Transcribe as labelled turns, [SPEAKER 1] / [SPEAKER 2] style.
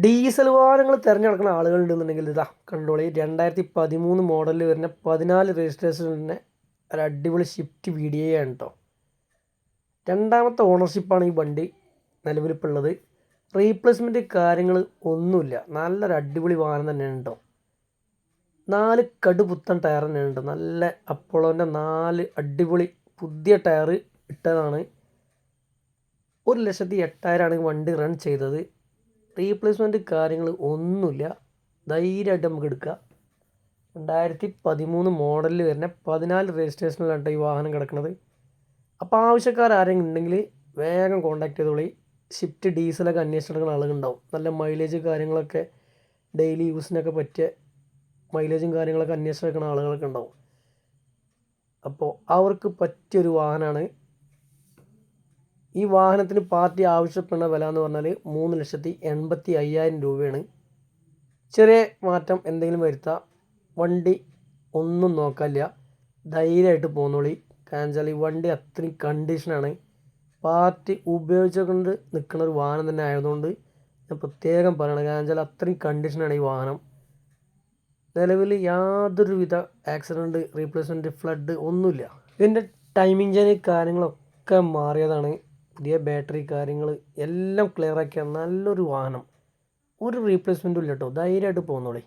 [SPEAKER 1] Diesel വാഹനങ്ങൾ തിരഞ്ഞെടുക്കുന്ന ആളുകളുണ്ടെന്നുണ്ടെങ്കിൽ ഇതാ കണ്ടോളി 2013 മോഡലിൽ വരുന്ന 14 രജിസ്ട്രേഷൻ തന്നെ ഒരു അടിപൊളി ഷിഫ്റ്റ് വീഡിയോയാണ് കേട്ടോ. രണ്ടാമത്തെ ഓണർഷിപ്പാണ് ഈ വണ്ടി നിലവിലിപ്പോൾ ഉള്ളത്. റീപ്ലേസ്മെൻറ്റ് കാര്യങ്ങൾ ഒന്നുമില്ല, നല്ലൊരു അടിപൊളി വാഹനം തന്നെയാണ് കേട്ടോ. 4 കടുപുത്തൻ ടയർ തന്നെയാണ് കേട്ടോ. നല്ല അപ്പോളോൻ്റെ 4 അടിപൊളി പുതിയ ടയർ ഇട്ടതാണ്. 1,08,000 വണ്ടി റൺ ചെയ്തത്. റീപ്ലേസ്മെൻറ്റ് കാര്യങ്ങൾ ഒന്നുമില്ല, ധൈര്യമായിട്ട് നമുക്ക് എടുക്കാം. 2013 മോഡലിൽ വരുന്ന 14 രജിസ്ട്രേഷനിലാണ് ഈ വാഹനം കിടക്കുന്നത്. അപ്പോൾ ആവശ്യക്കാരെങ്കിലും ഉണ്ടെങ്കിൽ വേഗം കോൺടാക്ട് ചെയ്തോളി. ഷിഫ്റ്റ് ഡീസലൊക്കെ അന്വേഷിച്ചെടുക്കുന്ന ആളുകളുണ്ടാവും. നല്ല മൈലേജ് കാര്യങ്ങളൊക്കെ ഡെയിലി യൂസിനൊക്കെ പറ്റിയ മൈലേജും കാര്യങ്ങളൊക്കെ അന്വേഷിച്ചെടുക്കുന്ന ആളുകളൊക്കെ ഉണ്ടാവും. അപ്പോൾ അവർക്ക് പറ്റിയൊരു വാഹനമാണ്. ഈ വാഹനത്തിന് പാർട്ടി ആവശ്യപ്പെടുന്ന വില എന്ന് പറഞ്ഞാൽ 3,85,000 രൂപയാണ്. ചെറിയ മാറ്റം എന്തെങ്കിലും വരുത്താം. വണ്ടി ഒന്നും നോക്കാനില്ല, ധൈര്യമായിട്ട് പോന്നോളി. കാരണം വെച്ചാൽ ഈ വണ്ടി അത്രയും കണ്ടീഷനാണ്. പാർട്ടി ഉപയോഗിച്ചുകൊണ്ട് നിൽക്കുന്ന ഒരു വാഹനം തന്നെ ആയതുകൊണ്ട് ഞാൻ പ്രത്യേകം പറയണം. കാരണം വെച്ചാൽ അത്രയും കണ്ടീഷനാണ് ഈ വാഹനം. നിലവിൽ യാതൊരുവിധ ആക്സിഡൻറ്റ്, റീപ്ലേസ്മെൻറ്റ്, ഫ്ലഡ് ഒന്നുമില്ല. ഇതിൻ്റെ ടൈമിംഗ് ചെയിൻ കാര്യങ്ങളൊക്കെ മാറിയതാണ്. പുതിയ ബാറ്ററി കാര്യങ്ങൾ എല്ലാം ക്ലിയർ ആക്കിയ നല്ലൊരു വാഹനം. ഒരു റീപ്ലേസ്മെൻറ്റും ഇല്ല കേട്ടോ. ധൈര്യമായിട്ട് പോന്നോളി.